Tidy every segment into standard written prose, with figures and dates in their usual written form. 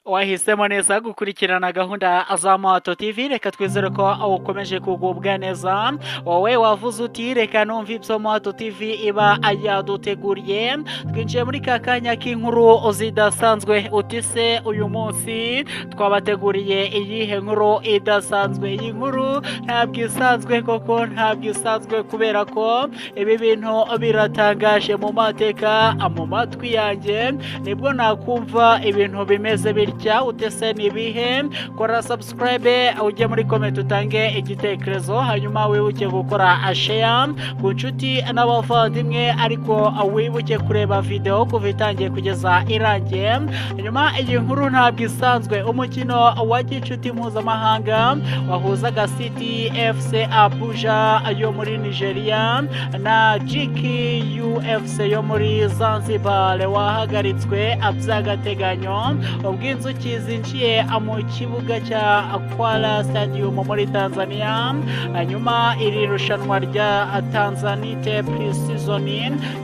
Wahisemo neza gukurikirana gahunda za Moto TV, reka twizere ko ukomeje kugubwa neza. Wowe wavuze uti reka numva ibyo Moto TV iba yaduteguriye, twinjiye muri kakanya k'inkuru zidasanzwe. Uti se uyu munsi twabateguriye iyihe nkuru idasanzwe? Iyi nkuru ntabwo isanzwe, koko ntabwo isanzwe, kubera ko ibi bintu biratangaje mu mateka. Mu matwi yanjye nibwo nakumva ibintu bimeze bityo. Utese nibihe? Kora subscribe, ujye muri comment utange igitekerezo, hanyuma wibuke gukora share ku nshuti n'abavandimwe, ariko wibuke kureba video kuva itangiye kugeza irangiye. Hanyuma iyi nkuru ntabwo isanzwe. Umukino wa gicuti mpuzamahanga wahuzaga City FC Abuja yo muri Nigeria na GQ FC yo muri Zanzibar wahagaritswe by'agateganyo inzuki zinjiye mu kibuga cya Kwala Stadium muri Tanzania. Hanyuma iri rushanwa rya Tanzanite Pre-Season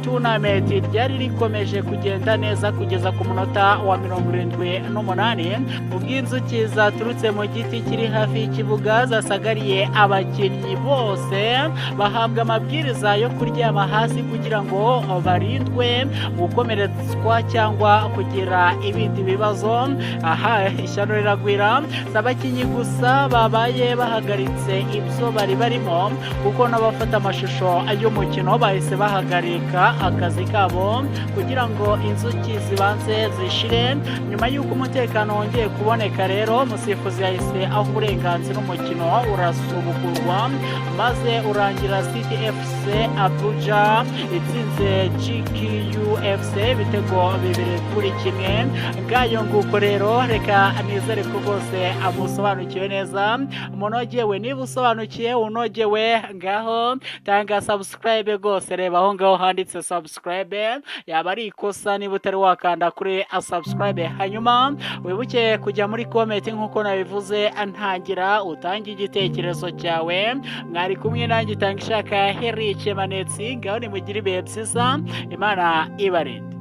Tournament ryari rikomeje kugenda neza kugeza ku munota wa 78. Ubwo inzuki zaturutse mu giti kiri hafi y'ikibuga zasagariye abakinnyi bose, bahabwa amabwiriza yo kuryama hasi kugira ngo barindwe gukomeretswa cyangwa kugira ibindi bibazo. Aha ishyano riragwira, abakinnyi gusa babaye bahagaritse ibyo bari barimo, kuko n'abafata amashusho y'umukino bahise bahagarika akazi kabo kugira ngo inzuki zibanze zishire. Nyuma y'uko umutekano wongeye kuboneka rero, umusifuzi yahise aho uburenganzira umukino urasubukurwa, maze urangira City FC Abuja itsinze GQ FC ibitego 2-1. Ngayo nguko rero, reka nizere ko rwose amusobanukiwe neza, munogewe. Niba usobanukiye unogewe, ngaho tanga subscribe rwose. Reba aho ngaho handitse subscribe, yaba ari ikosa niba utari wakanda kuri subscribe. Hanyuma wibuke kujya muri comment nk'uko nabivuze ntangira, utange igitekerezo cyawe. Mwari kumwe nanjye Itangishaka Eric Manetsi, ngaho nimugire ibihe byiza, Imana ibarinde.